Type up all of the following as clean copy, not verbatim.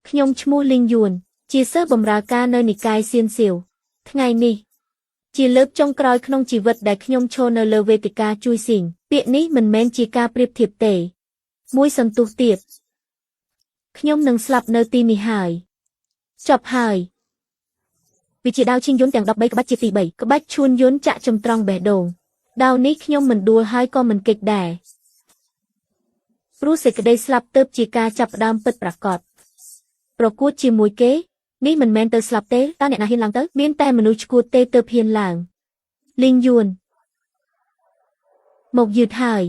ខ្ញុំឈ្មោះលីងយួនជាសិស្សបម្រើការនៅនិកាយសៀនសៀវថ្ងៃនេះជាលើកចុងក្រោយក្នុងជីវិតដែលខ្ញុំឈរនៅលើវេទិកាជួយស៊ីងពាក្យនេះមិនមែនជាការប្រៀបធៀបទេមួយសន្ទុះទៀតខ្ញុំនឹងស្លាប់នៅទីនេះហើយចប់ហើយវាជាដាវឈីងយន្តទាំង13ក្បាច់ជាទី3ក្បាច់ឈួនយន្តចាក់ចំត្រង់បេះដូងដាវនេះខ្ញុំមិនដួលហើយក៏មិនគេចដែរព្រោះសេចក្តីស្លាប់ទើបជាការចាប់ផ្ដើមពិតប្រាកដប្រកួតជាមួយគេនេះមិនមែនទៅស្លាប់ទេតើអ្នកណាហ៊ានឡើងទៅមានតែមនុស្សឈួតទេទើបហ៊ានឡើងលីងយួនមកយឺតហើយ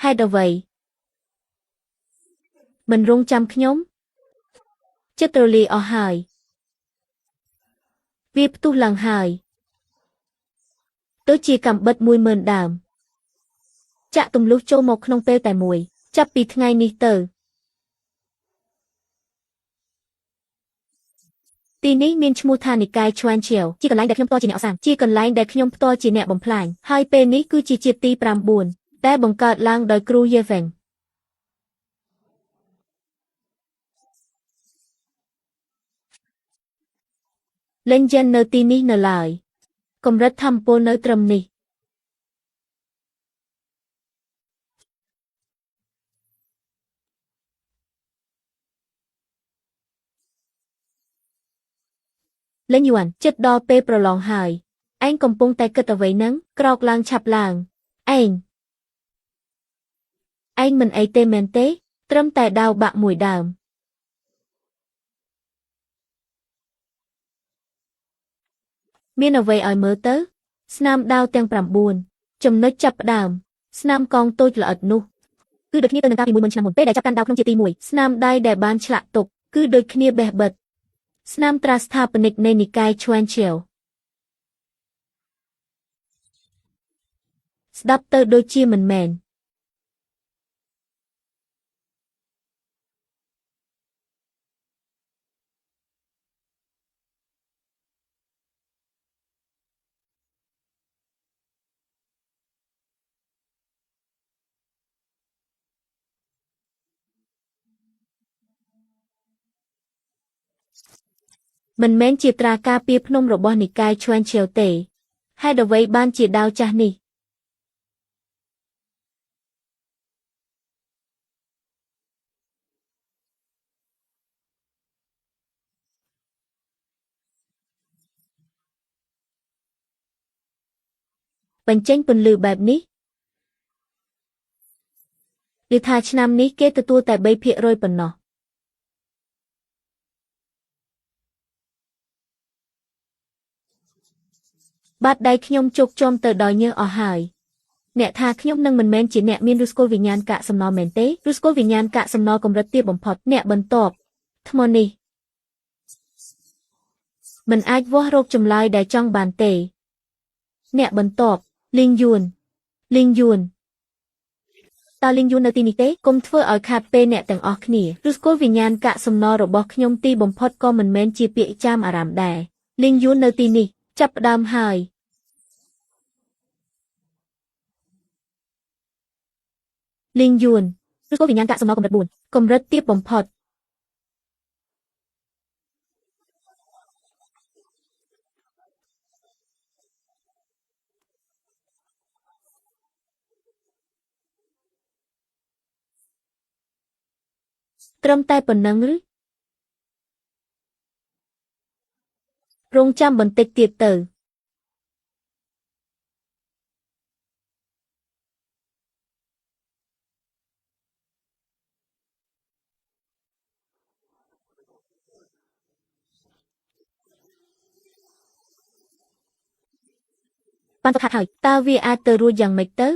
ហេតុអ្វីមិនរងចាំខ្ញុំចិត្តរលាយអស់ហើយវាផ្ទុះឡើងហើយទៅជាកំបិត10000ដើមចាក់ទម្លុះចូលមកក្នុងពេលតែមួយចាប់ពីថ្ងៃនេះទៅទីនេះមានឈ្មោះថានិកាយឈ្វានឈៀវជាកន្លែងដែលខ្ញុំផ្ទាល់ជាអ្នកអសាងជាកន្លែងដែលខ្ញុំផ្ទាល់ជាអ្នកបំផ្លាញហើយពេលនេះគឺជាជាតិទី9ដែលបង្កើតឡើងដោយគ្រូយេវ៉េងលេងចេននៅទីនេះនៅឡើយកម្រិតធម្មពលនៅត្រឹមនេះលេងយួនចិត្តដល់ពេលប្រឡងហើយឯងកំពុងតែគិតអ្វីហ្នឹងក្រោកឡើងឆាប់ឡើងឯងមិនអីទេមែនទេត្រឹមតែដាវបាក់មួយដើមមានអ្វីឲ្យមើលទៅស្នាមដាវទាំង9ចំណុចចាប់ផ្ដើមស្នាមកងតូចល្អិតនោះគឺដូចគ្នាទៅនឹងកាលពី10000ឆ្នាំមុនពេលដែលចាប់កាន់ដាវក្នុងជាទី1ស្នាមដៃដែលបានឆ្លាក់ទុកគឺដូចគ្នាបេះបិទស្នាមត្រាស្ថាបនិកនៃនិកាយឈ្វានឈៀវស្ដាប់ទៅដូចជាមិនមែនមិនមែនជាត្រាការពារភ្នំរបស់និកាយឈ្វានឈៀវទេហេតុអ្វីបានជាដាវចាស់នេះបញ្ចេញពន្លឺបែបនេះឬថាឆ្នាំនេះគេទទួលតែ3%ប៉ុណ្ណោះបាត់ដៃខ្ញុំជោគជាំទៅដល់ញើសអស់ហើយអ្នកថាខ្ញុំនឹងមិនមែនជាអ្នកមានឫសគល់វិញ្ញាណកាកសំណល់មែនទេឫសគល់វិញ្ញាណកាកសំណល់កម្រិតទាបបំផុតអ្នកបន្ទាប់ថ្មនេះមិនអាចវាស់រកចម្លើយដែលចង់បានទេអ្នកបន្ទាប់លីងយួនតើលីងយួននៅទីនេះទេកុំធ្វើឲ្យខាតពេលអ្នកទាំងអស់គ្នាឫសគល់វិញ្ញាណកាកសំណល់របស់ខ្ញុំទីបំផុតក៏មិនមែនជាពាក្យចាមអារ៉ាមដែរលីងយួននៅទីនេះចាប់ផ្ដើមហើយលីងយួនឬក៏វិញ្ញាណកាកសំណល់កម្រិត4កម្រិតទាបបំផុតត្រឹមតែប៉ុណ្ណឹងឬរងចាំបន្តិចទៀតទៅបានទៅខាត់ហើយតើវាអាចទៅរួចយ៉ាងម៉េចទៅ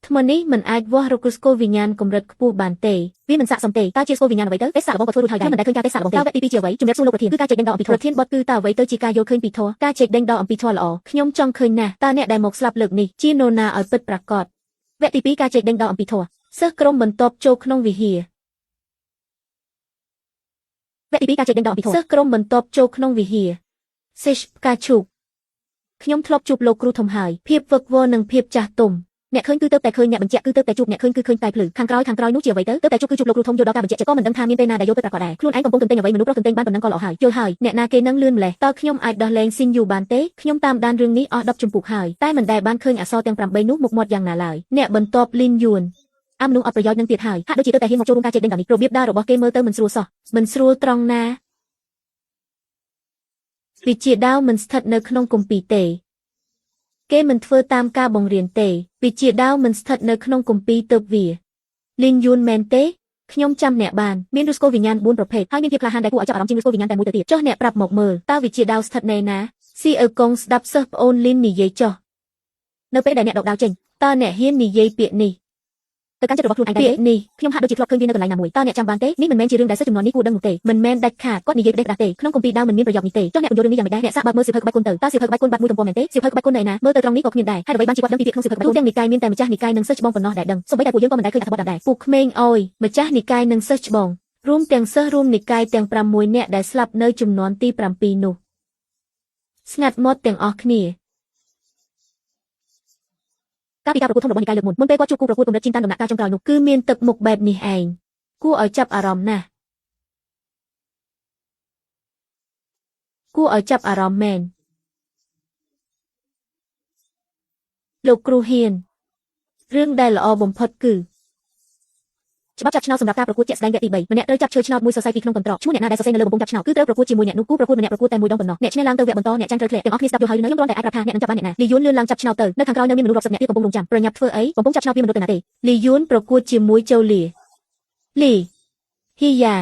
ថ្មនេះមិនអាចវាស់រកឫសគល់វិញ្ញាណកម្រិតខ្ពស់បានទេវាមិនស័ក្តិសមទេតើជាឫសគល់វិញ្ញាណអ្វីទៅទេសសាករបស់ក៏ធ្វើរួចហើយដែរមិនដែលឃើញការទេសសាករបស់ទេតើវគ្គទី2ជាអ្វីជំរាបសួរលោកប្រធានគឺការជែកដេញដោលអំពីធម៌ប្រធានបទគឺតើអ្វីទៅជាការយល់ឃើញពីធម៌ការជែកដេញដោលអំពីធម៌ល្អខ្ញុំចង់ឃើញណាស់តើអ្នកដែលមកស្លាប់លើកនេះជានរណាឲ្យពិតប្រាកដវគ្គទី2ការជែកដេញដោលអំពីធម៌សិស្សក្រុមបន្ទាប់ចូលក្នុងវិហារវគ្គទី2ការជែកដេញដោលអំពីធម៌សិស្សក្រុមបន្ទាប់ចូលក្នុងវិហារសេះផ្កាឈូកខ្ញុំធ្លាប់ជួបលោកគ្រូធំហើយភាពវឹកវរនិងភាពចាស់ទុំ អ្នកឃើញគឺទៅតែឃើញអ្នកបញ្ជាក់គឺទៅតែជួបអ្នកឃើញគឺឃើញតែភ្លឺខាងក្រោយនោះជាអ្វីទៅតែជួបគឺជួបលោកគ្រូធំយកដល់ការបញ្ជាក់ក៏មិនដឹងថាមានពេលណាដែលយកទៅប្រកាសដែរខ្លួនឯងកំពុងទន្ទិញអ្វីមនុស្សប្រុសទន្ទិញបានប៉ុណ្ណឹងក៏ល្អហើយយល់ហើយអ្នកណាគេនឹងលឿនម្លេះតើខ្ញុំអាចដោះលែងស៊ីនយូបានទេខ្ញុំតាមដានរឿងនេះអស់10ជំពូកហើយតែមិនដែលបានឃើញអក្សរទាំង8នោះមុខមាត់យ៉ាងណាឡើយអ្នកបន្ទាប់លីនយួនមនុស្សអត់ប្រយោជន៍នឹងទៀតហើយហាក់ដូចជាទៅតែហ៊ានមកចូលរួមការជែកដេញដល់នេះរបៀបដើររបស់គេមើលទៅមិនស្រួលសោះមិនស្រួលត្រង់ណាវិជាដាវមិនស្ថិតនៅក្នុងគម្ពីរទេគេមិនធ្វើតាមការបង្រៀនទេវិជាដាវមិនស្ថិតនៅក្នុងគម្ពីរទើបវាលីនយួនមែនទេខ្ញុំចាំអ្នកបានមានឫសគល់វិញ្ញាណ4ប្រភេទហើយមានភាពក្លាហានដែលគួរឲ្យចាប់អារម្មណ៍ជាងឫសគល់វិញ្ញាណតែមួយទៅទៀតចុះអ្នកប្រាប់មកមើលតើវិជាដាវស្ថិតនៅណាស៊ីអើកុងស្ដាប់សិស្សប្អូនលីននិយាយចុះនៅពេលដែលអ្នកដកដាវចេញតើអ្នកហ៊ាននិយាយពាក្យនេះទៅកាន់ចិត្តរបស់ខ្លួនឯងដែរទេនេះខ្ញុំហាក់ដូចជាធ្លាប់ឃើញវានៅកន្លែងណាមួយតើអ្នកចាំបានទេនេះមិនមែនជារឿងដែលសិស្សចំនួននេះគួរដឹងនោះទេមិនមែនដាច់ខាតគាត់និយាយផ្ដេសផ្ដាស់ទេក្នុងគម្ពីរដាវមិនមានប្រយោគនេះទេចុះអ្នកបញ្យល់រឿងនេះយ៉ាងម៉េចដែរអ្នកសាកបើកមើលសៀវភៅក្បាច់គុណទៅតើសៀវភៅក្បាច់គុណបាត់មួយទំព័រមែនទេសៀវភៅក្បាច់គុណនៅឯណាមើលទៅត្រង់នេះក៏គ្មានដែរហេតុអ្វីបានជាគាត់ដឹងពីពាក្យក្នុងសៀវភៅក្បាច់គុណទាំងនិកាយមានតែម្ចាស់និកាយនិងសិស្សច្បងប៉ុណ្ណោះដែលដឹងសូម្បីតែពួកយើងក៏មិនដែលឃើញអត្ថបទដែរពួកក្មេងអើយម្ចាស់និកាយនិងសិស្សច្បងរួមទាំងសិស្សរួមនិកាយទាំង6នាក់ដែលស្លាប់នៅជំនាន់ទី7នោះស្ងាត់មាត់ទាំងអស់គ្នាការពីការប្រកួតធំរបស់និកាយលើកមុនពេលគាត់ជួបគូប្រកួតកម្រិតជីនតានដំណាក់កាលចុងក្រោយនោះគឺមានទឹកមុខបែបនេះឯងគួរឲ្យចាប់អារម្មណ៍ណាស់គួរឲ្យចាប់អារម្មណ៍មែនលោកគ្រូហ៊ានរឿងដែលល្អបំផុតគឺច្បាប់ចាប់ឆ្នោតសម្រាប់ការប្រកួតជាក់ស្ដែងវគ្គទី3ម្នាក់ត្រូវចាប់ឈើឆ្នោតមួយសរសៃពីក្នុងកន្ត្រកឈ្មោះអ្នកណាដែលសរសេរនៅលើបំពង់ចាប់ឆ្នោតគឺត្រូវប្រកួតជាមួយអ្នកនោះគូប្រកួតម្នាក់ប្រកួតតែមួយដងប៉ុណ្ណោះអ្នកឈ្នះឡើងទៅវគ្គបន្តអ្នកចាញ់ត្រូវធ្លាក់ទាំងអស់គ្នាស្ដាប់យល់ហើយនៅខ្ញុំគ្រាន់តែអាចប្រាប់ថាអ្នកនឹងចាប់បានអ្នកណាលីយួនលឿនឡើងចាប់ឆ្នោតទៅនៅខាងក្រោយនៅមានមនុស្សរាប់សិបនាក់ទៀតកំពុងរងចាំប្រញាប់ធ្វើអីបំពង់ចាប់ឆ្នោតវាមិនរត់ទៅណាទេលីយួនប្រកួតជាមួយជូលីហ៊ីយ៉ា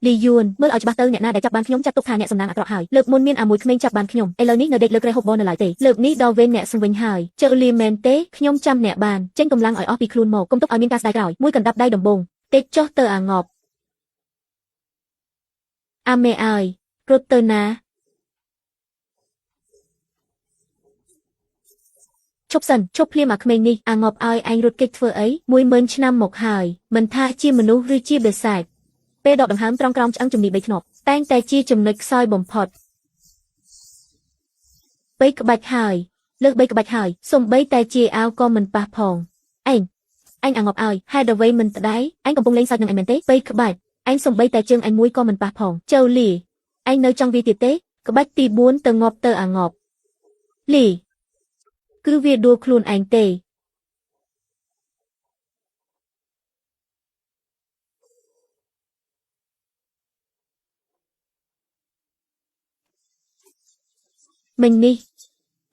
លីយួនមើលឲ្យច្បាស់ទៅអ្នកណាដែលចាប់បានខ្ញុំចាត់ទុកថាអ្នកសំណាងអាក្រក់ហើយលើកមុនមានមួយក្មេងចាប់បានខ្ញុំឥឡូវនេះនៅដេកលើក្រែហូបបននៅឡើយទេលើកនេះដល់វេនអ្នកសង្វិញហើយជូលីមែនទេខ្ញុំចាំអ្នកបានចេញកម្លាំងឲ្យអស់ពីខ្លួនមកកុំទុកឲ្យមានការស្ដាយក្រោយមួយកណ្ដាប់ដៃដំបងតិចចុះទៅអាងប់អាមេអើយរត់ទៅណាឈប់សិនឈប់ភ្លាមអាក្មេងនេះអាងប់ឲ្យឯងរត់គេចធ្វើអី10000ឆ្នាំមកហើយមិនថាជាមនុស្សឬជាបិសាចពេលដកដង្ហើមត្រង់ក្រោមឆ្អឹងជំនី3ធ្នាប់តែងតែជាចំណុចខ្សោយបំផុត3ក្បាច់ហើយលើក3ក្បាច់ហើយសំបីតែជាអាវក៏មិនប៉ះផងឯងអាងប់ឲ្យហេតុអ្វីមិនស្ដាយឯងកំពុងលេងសើចនឹងឯងមែនទេ3ក្បាច់ឯងសំបីតែជើងឯងមួយក៏មិនប៉ះផងជូលីឯងនៅចង់វាទៀតទេក្បាច់ទី4ទៅងាប់ទៅអាងប់លីគឺវាដួលខ្លួនឯងទេមិញនេះ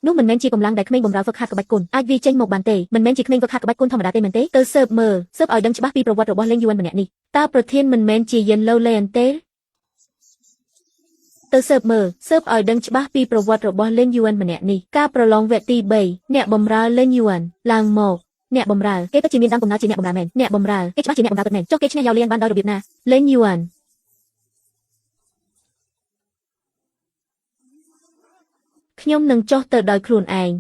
នោះមិនមែនជាកម្លាំងដែលក្មេងបំរើហ្វឹកហាត់ក្បាច់គុណអាចវាចេញមកបានទេមិនមែនជាក្មេងហ្វឹកហាត់ក្បាច់គុណធម្មតាទេមែនទេទៅស៊ើបមើលស៊ើបឲ្យដឹងច្បាស់ពីប្រវត្តិរបស់លេងយួនម្នាក់នេះតើប្រធានមិនមែនជាយិនឡូលេអនទេទៅស៊ើបមើលស៊ើបឲ្យដឹងច្បាស់ពីប្រវត្តិរបស់លេងយួនម្នាក់នេះការប្រឡងវគ្គទី3អ្នកបំរើលេងយួនឡើងមកអ្នកបំរើគេពិតជាមានដើមកំណើតជាអ្នកបំរើមែនអ្នកបំរើគេច្បាស់ជាអ្នកបំរើពិតមែនចុះគេឈ្នះយ៉ាវលៀនបានដោយរបៀបណាលេងយួនខ្ញុំនឹងចុះទៅដោយខ្លួនឯង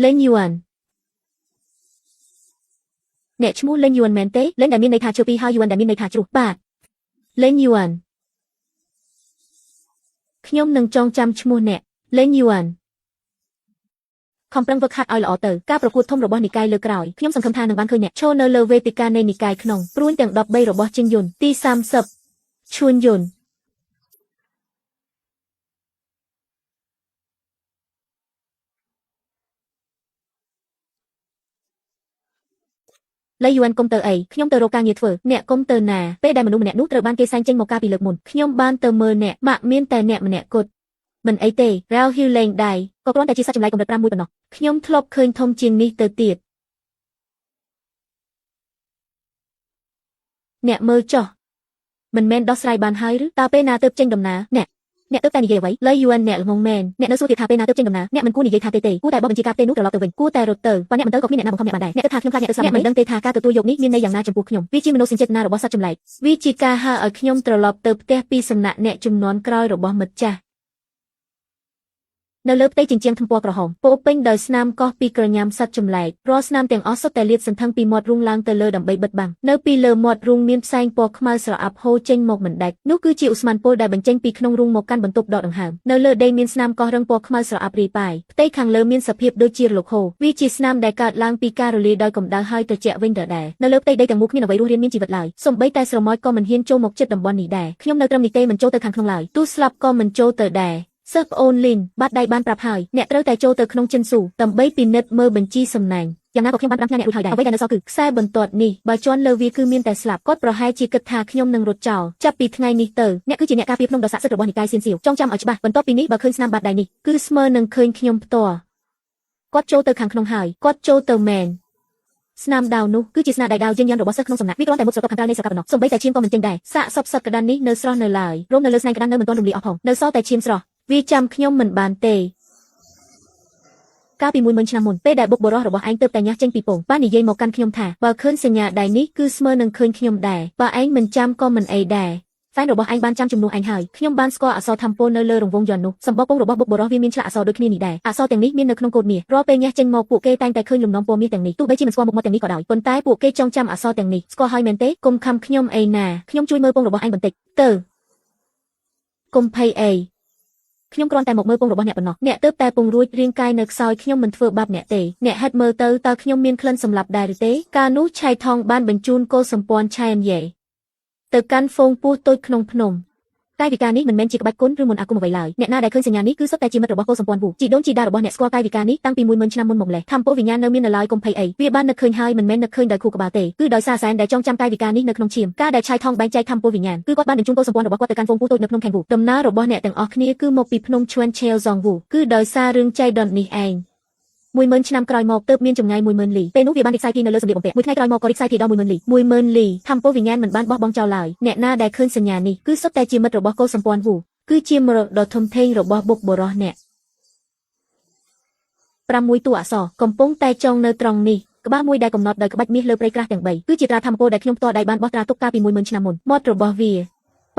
លេងយួនអ្នកឈ្មោះលេងយួនមែនទេលេងដែលមានន័យថាឈើពីរហើយយួនដែលមានន័យថាជ្រុះបាទលេងយួនខ្ញុំនឹងចងចាំឈ្មោះអ្នកលេងយួនខំប្រឹងហ្វឹកហាត់ឲ្យល្អទៅការប្រកួតធំរបស់និកាយលើក្រោយខ្ញុំសង្ឃឹមថានឹងបានឃើញអ្នកឈរនៅលើវេទិកានៃនិកាយក្នុងព្រួញទាំង13របស់ជិនយុនទី30ឈួនយុនលេយួនកុំទៅអីខ្ញុំទៅរកការងារធ្វើអ្នកកុំទៅណាពេលដែលមនុស្សម្នាក់នោះត្រូវបានគេសែងចេញមកកាលពីលើកមុនខ្ញុំបានទៅមើលអ្នកម៉ាក់មានតែអ្នកម្នាក់គត់មិនអីទេរ៉ាវហ៊ីវលេងដៃក៏គ្រាន់តែជាសត្វចម្លែកកម្រិត5មួយប៉ុណ្ណោះខ្ញុំធ្លាប់ឃើញធំជាងនេះទៅទៀតអ្នកមើលចុះមិនមែនដោះស្រាយបានហើយឬតើពេលណាទើបចេញដំណើរអ្នកទើបតែនិយាយអ្វីលេយួនអ្នកល្ងងមែនអ្នកនៅសួរទៀតថាពេលណាទើបចេញដំណើរអ្នកមិនគួរនិយាយថាទេគួរតែបោះបញ្ជាការផ្ទៃនោះត្រឡប់ទៅវិញគួរតែរត់ទៅបើអ្នកមិនទៅក៏គ្មានអ្នកណាបង្ខំអ្នកបានដែរអ្នកគិតថាខ្ញុំខ្លាចអ្នកទៅស្លាប់អ្នកមិនដឹងទេថាការទទួលយកនេះមានន័យយ៉ាងណាចំពោះខ្ញុំវាជាមនោសញ្ចេតនារបស់សត្វចម្លែកវាជាការហើឲ្យខ្ញុំត្រឡប់ទៅផ្ទះពីសំណាក់អ្នកជំនាន់ក្រោយរបស់មិត្តចាស់ នៅលើផ្ទៃជញ្ជាំងថ្មពណ៌ក្រហមពោពេញដោយស្នាមកោះពីក្រញាំសត្វចម្លែករាល់ស្នាមទាំងអស់សុទ្ធតែលាតសន្ធឹងពីមាត់រូងឡើងទៅលើដើម្បីបិទបាំងនៅពីលើមាត់រូងមានផ្សែងពណ៌ខ្មៅស្រអាប់ហូរចេញមកមិនដាច់នោះគឺជាឧស្ម័នពុលដែលបញ្ចេញពីក្នុងរូងមកកាន់បន្ទប់ដកដង្ហើមនៅលើដីមានស្នាមកោះរឹងពណ៌ខ្មៅស្រអាប់រាយប៉ាយផ្ទៃខាងលើមានសភាពដូចជារលកហូរវាជាស្នាមដែលកើតឡើងពីការរលាយដោយកម្ដៅហើយត្រជាក់វិញដដែលនៅលើផ្ទៃដីទាំងមូលគ្មានអ្វីរស់រានមានជីវិតឡើយសូម្បីតែស្រមោចក៏មិនហ៊ានចូលមកជិតតំបន់នេះដែរខ្ញុំនៅត្រឹមនេះទេមិនចូលទៅខាងក្នុងឡើយទោះស្លាប់ក៏មិនចូលទៅដែរសិស្សប្អូនលីនបាត់ដៃបានប្រាប់ហើយអ្នកត្រូវតែចូលទៅក្នុងចិនស៊ូដើម្បីពិនិត្យមើលបញ្ជីសំណាញ់យ៉ាងណាក៏ខ្ញុំបានប្រាប់អ្នករួចហើយដែរអ្វីដែលនៅសល់គឺខ្សែបន្ទាត់នេះបើជន់លើវាគឺមានតែស្លាប់គាត់ប្រហែលជាគិតថាខ្ញុំនឹងរត់ចោលចាប់ពីថ្ងៃនេះទៅអ្នកគឺជាអ្នកការពារភ្នំដ៏ស័ក្តិសិទ្ធិរបស់និកាយសៀនសៀវចងចាំឲ្យច្បាស់បន្ទាប់ពីនេះបើឃើញស្នាមបាត់ដៃនេះគឺស្មើនឹងឃើញខ្ញុំផ្ទាល់គាត់ចូលទៅខាងក្នុងហើយគាត់ចូលទៅមែនស្នាមដាវនោះគឺជាស្នាដៃដាវយឹងយ៉ាន់របស់សិស្សក្នុងសំណាក់វាគ្រាន់តែមុខស្រទាប់ខាងក្រៅនៃស្រកាប៉ុណ្ណោះសូម្បីតែឈាមក៏មិនចេញដែរសាកសពសត្វក្តាន់នេះនៅស្រស់នៅឡើយរោមនៅលើស្នែងក្តាន់នៅមិនទាន់រំលាយអស់ផងនៅសល់តែឈាមស្រស់វាចាំខ្ញុំមិនបានទេកាលពី10000ឆ្នាំមុនពេលដែលបុកបរោះរបស់ឯងទើបតែញ៉ាស់ចេញពីពងបាននិយាយមកកាន់ខ្ញុំថាបើឃើញសញ្ញាដៃនេះគឺស្មើនឹងឃើញខ្ញុំដែរបើឯងមិនចាំក៏មិនអីដែរហ្វែនរបស់ឯងបានចាំជំនួសឯងហើយខ្ញុំបានស្គាល់អក្សរធម្មពលនៅលើរង្វង់យន្តនោះសម្បកពងរបស់បុកបរោះវាមានឆ្លាក់អក្សរដូចគ្នានេះដែរអក្សរទាំងនេះមាននៅក្នុងកូដមាសរាល់ពេលញ៉ាស់ចេញមកពួកគេតែងតែឃើញលំនាំពណ៌មាសទាំងនេះទោះបីជាមិនស្គាល់មុខមាត់ទាំងនេះក៏ដោយប៉ុន្តែពួកគេចងចាំអក្សរទាំងនេះស្គាល់ហើយមែនទេកុំខំខ្ញុំអីណាខ្ញុំជួយមើលពងរបស់ឯងបន្តិចទៅកុំភ័យអីខ្ញុំគ្រាន់តែមកមើលពងរបស់អ្នកប៉ុណ្ណោះអ្នកទើបតែពងរួចរាងកាយនៅខ្សោយខ្ញុំមិនធ្វើបាបអ្នកទេអ្នកហិតមើលទៅតើខ្ញុំមានក្លិនសម្លាប់ដែរឬទេកាលនោះឆៃថងបានបញ្ជូនកូនសម្ព័ន្ធឆៃអនយេទៅកាន់ហ្វូងពោះតូចក្នុងភ្នំកាយវិការនេះមិនមែនជាក្បាច់គុណឬមន្តអាគមអ្វីឡើយអ្នកណាដែលឃើញសញ្ញានេះគឺសុទ្ធតែជាមិត្តរបស់កូនសម្ព័ន្ធវូជីដូនជីតារបស់អ្នកស្គាល់កាយវិការនេះតាំងពី10000ឆ្នាំមុនមកម្លេះធម្មពលវិញ្ញាណនៅមាននៅឡើយកុំភ័យអីវាបាននឹកឃើញហើយមិនមែននឹកឃើញដោយខួរក្បាលទេគឺដោយសារសែនដែលចងចាំកាយវិការនេះនៅក្នុងឈាមការដែលឆៃថងបែងចែកធម្មពលវិញ្ញាណគឺគាត់បានបញ្ជូនកូនសម្ព័ន្ធរបស់គាត់ទៅកាន់ហ្វូងពោះតូចនៅភ្នំខេងវូដំណើររបស់អ្នកទាំងអស់គ្នាគឺមកពីភ្នំឈួនឆេលហ្សងវូគឺដោយសាររឿងចៃដន្យនេះឯង10000ឆ្នាំក្រោយមកទើបមានចម្ងាយ10000លីពេលនោះវាបានរីកសាយភាយនៅលើសម្លៀកបំពាក់មួយថ្ងៃក្រោយមកក៏រីកសាយភាយដល់10000លី10000លីធម្មពលវិញ្ញាណមិនបានបោះបង់ចោលឡើយអ្នកណាដែលឃើញសញ្ញានេះគឺសុទ្ធតែជាមិត្តរបស់កូនសម្ព័ន្ធវូគឺជាមរតកដ៏ធំធេងរបស់បុកបរោះអ្នក6តួអក្សរកំពុងតែចងនៅត្រង់នេះក្បាលមួយដែលកំណត់ដោយក្បាច់មាសលើព្រៃក្រាស់ទាំង3គឺជាត្រាធម្មពលដែលខ្ញុំផ្ទាល់ដៃបានបោះត្រាទុកកាលពី10000ឆ្នាំមុនមាត់របស់វា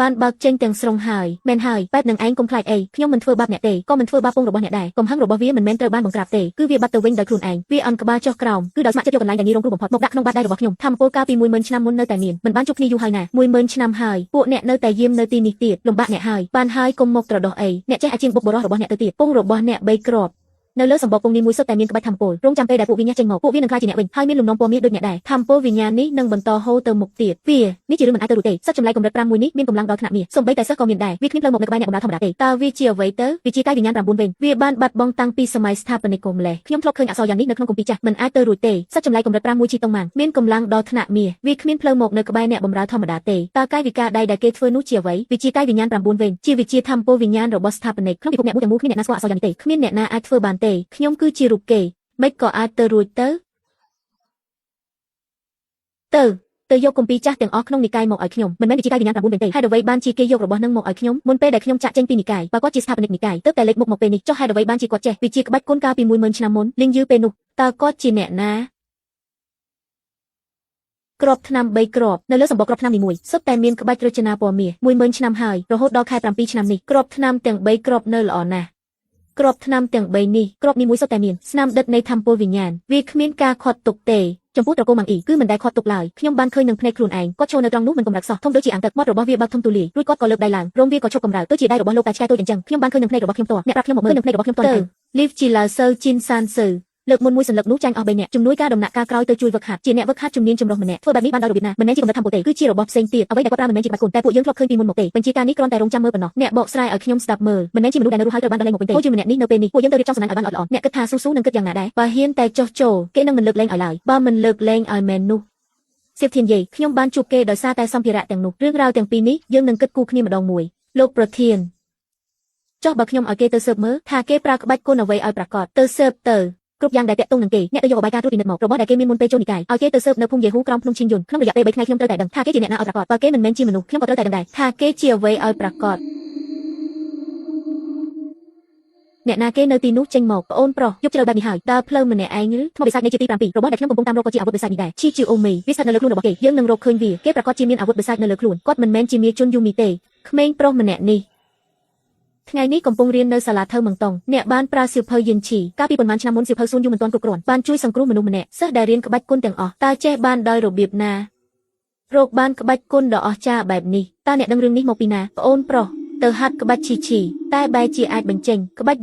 បានបើកចេញទាំងស្រុងហើយមែនហើយបែបនឹងឯងកុំខ្លាចអីខ្ញុំមិនធ្វើបាបអ្នកទេក៏មិនធ្វើបាបពងរបស់អ្នកដែរកំហឹងរបស់វាមិនមែនត្រូវបានបង្ក្រាបទេគឺវាបាត់ទៅវិញដោយខ្លួនឯងវាអន់ក្បាលចុះក្រោមគឺដោយស្ម័គ្រចិត្តយកកន្លែងដែលងាយរងគ្រោះបំផុតមកដាក់ក្នុងបាតដៃរបស់ខ្ញុំធម្មពលកាលពី10000ឆ្នាំមុននៅតែមានមិនបានជួបគ្នាយូរហើយណា10000ឆ្នាំហើយពួកអ្នកនៅតែយាមនៅទីនេះទៀតលំបាកអ្នកហើយបានហើយកុំមកត្រដោះអីអ្នកចេះអាជាងបុកបរោះរបស់អ្នកទៅទៀតពងរបស់អ្នក3គ្រាប់នៅលើសម្បកពងនេះមួយសុទ្ធតែមានក្បាច់ធម្មពលរងចាំពេលដែលពួកវាញ៉ាស់ចេញមកពួកវានឹងក្លាយជាអ្នកវិញហើយមានលំនាំពណ៌មាសដូចអ្នកដែរធម្មពលវិញ្ញាណនេះនឹងបន្តហូរទៅមុខទៀតវានេះជារឿងមិនអាចទៅរួចទេសត្វចម្លែកកម្រិត5មួយនេះមានកម្លាំងដល់ថ្នាក់មាសសូម្បីតែសិស្សក៏មានដែរវាគ្មានផ្លូវមកនៅក្បែរអ្នកបម្រើធម្មតាទេតើវាជាអ្វីទៅវាជាកាយវិញ្ញាណ9វិញវាបានបាត់បង់តាំងពីសម័យស្ថាបនិកកម្លេះខ្ញុំធ្លាប់ឃើញអក្សរយ៉ាងនេះនៅក្នុងគម្ពីរចាស់មិនអាចទៅរួចទេសត្វចម្លែកកម្រិត5មួយជីតុងម៉ាងមានកម្លាំងដល់ថ្នាក់មាសវាគ្មានផ្លូវមកនៅក្បែរអ្នកបម្រើធម្មតាទេតើកាយវិការដៃដែលគេធ្វើនោះជាអ្វីវាជាកាយវិញ្ញាណ9វិញជាវិជាធម្មពលវិញ្ញាណរបស់ស្ថាបនិកក្នុងពិភពអ្នកមួយទាំងមូលគ្មានអ្នកណាស្គាល់អក្សរយ៉ាងនេះទេគ្មានអ្នកណាអាចធ្វើបានទេខ្ញុំគឺជារូបគេមិនក៏អាចទៅរួចទៅយកគម្ពីរចាស់ទាំងអស់ក្នុងនិកាយមកឲ្យខ្ញុំមិនមែនជាកាយវិញ្ញាណ9វិញទេហេតុអ្វីបានជាគេយករបស់នឹងមកឲ្យខ្ញុំមុនពេលដែលខ្ញុំចាក់ចេញពីនិកាយបើគាត់ជាស្ថាបនិកនិកាយទើបតែលេចមុខមកពេលនេះចុះហេតុអ្វីបានជាគាត់ចេះវាជាក្បាច់គុណកាលពី10000ឆ្នាំមុនលីងយឺពេលនោះតើគាត់ជាអ្នកណាក្របថ្នាំ3គ្រាប់នៅលើសម្បកគ្រាប់ថ្នាំនីមួយសុទ្ធតែមានក្បាច់រចនាពណ៌មាស10000ឆ្នាំហើយរហូតដល់ខែ7ឆ្នាំនេះគ្រាប់ថ្នាំទាំង3គ្រាប់នៅល្អណាស់គ្រាប់ថ្នាំទាំង3នេះគ្រាប់នីមួយសុទ្ធតែមានស្នាមដិតនៃធម្មពលវិញ្ញាណវាគ្មានការខាត់ទុកទេចំពោះត្រកូលម៉ាំងអ៊ីគឺមិនដែលខាត់ទុកឡើយខ្ញុំបានឃើញនឹងភ្នែកខ្លួនឯងគាត់ឈរនៅត្រង់នោះមិនកម្រិតសោះធំដូចជាអាងទឹកមាត់របស់វាបើកធំទូលាយរួចគាត់ក៏លើកដៃឡើងរោមវាក៏ឈប់កម្រើទៅជាដៃរបស់លោកតែឆ្កែតូចអញ្ចឹងខ្ញុំបានឃើញនឹងភ្នែករបស់ខ្ញុំផ្ទាល់អ្នកប្រាប់ខ្ញុំមកមើលនឹងភ្នែករបស់ខ្ញុំផ្ទាល់ទៅលីវជីឡាសើជីនសានសឺលើកមុនមួយសន្លឹកនោះចាញ់អស់3នាក់ជំនួយការដំណាក់កាលក្រោយទៅជួយវឹកហាត់ជាអ្នកវឹកហាត់ជំនាញចម្រុះម្នាក់ធ្វើបែបនេះបានដោយរបៀបណាមិនមែនជាកំណត់ធម្មពលទេគឺជារបស់ផ្សេងទៀតអ្វីដែលគាត់ប្រើមិនមែនជាក្បាច់គុណតែពួកយើងធ្លាប់ឃើញពីមុនមកទេបញ្ជាការនេះគ្រាន់តែរងចាំមើលប៉ុណ្ណោះអ្នកបកស្រាយឲ្យខ្ញុំស្ដាប់មើលមិនមែនជាមនុស្សដែលនៅរស់ហើយត្រូវបានដោះលែងមកវិញទេពួកយើងម្នាក់នេះនៅពេលនេះពួកយើងទៅរៀបចំសំណាញ់ឲ្យបានល្អៗអ្នកគិតថាស៊ូស៊ូនឹងគិតយ៉ាងណាដែរបើហ៊ានតែចុះចូលគេនឹងមិនលើកលែងឲ្យឡើយបើមិនលើកលែងឲ្យមែននោះសៀវធានយាយខ្ញុំបានជួបគេដោយសារតែសម្ភារៈទាំងនោះរឿងរ៉ាវទាំងពីរនេះយើងនឹងគិតគូរគ្នាម្ដងមួយលោកប្រធានចុះបើខ្ញុំឲ្យគេទៅស៊ើបមើលថាគេប្រើក្បាច់គុណអ្វីឲ្យប្រកាសទៅស៊ើបទៅគ្រប់យ៉ាងដែលតាក់ទងនឹងគេអ្នកទៅយកអបាយការត្រួតពិនិត្យមករបស់ដែលគេមានមុនពេលចូលនិកាយឲ្យគេទៅស៊ើបនៅភូមិយេហ៊ូក្រោមភ្នំឈីងយុនក្នុងរយៈពេល3ថ្ងៃខ្ញុំត្រូវតែដឹងថាគេជាអ្នកណាឲ្យប្រកាសបើគេមិនមែនជាមនុស្សខ្ញុំក៏ត្រូវតែដឹងដែរថាគេជាអ្វីឲ្យប្រកាសអ្នកណាគេនៅទីនោះចេញមកប្អូនប្រុសយកជ្រៅបែបនេះហើយតើផ្លូវម្នាក់ឯងឬថ្មបិសាចនៃជាទី7របស់ដែលខ្ញុំកំពុងតាមរកក៏ជាអាវុធបិសាចនេះដែរឈីជីអូមីវាស្ថិតនៅលើខ្លួនរបស់គេយើងនឹងរកឃើញវាគេប្រកាសជាមានអាវុធបិសាចនៅលើខ្លួនគាត់មិនមែនជាមាជនយូមីទេក្មេងប្រុសម្នាក់នេះ ថ្ងៃនេះកំពុងរៀននៅសាលាថៅម៉ង់តុងអ្នកបានប្រើសៀវភៅយិនឈីកាលពីប៉ុន្មានឆ្នាំមុនសៀវភៅសួនយូមិនទាន់គ្រប់គ្រាន់បានជួយសង្គ្រោះមនុស្សម្នាក់សិស្សដែលរៀនក្បាច់គុនទាំងអស់តើចេះបានដោយរបៀបណារកបានក្បាច់គុនដ៏អស្ចារ្យបែបនេះតើអ្នកដឹងរឿងនេះមកពីណាប្អូនប្រុសទៅហាត់ក្បាច់ឈីតែបែរជាអាចបញ្ចេញក្បាច់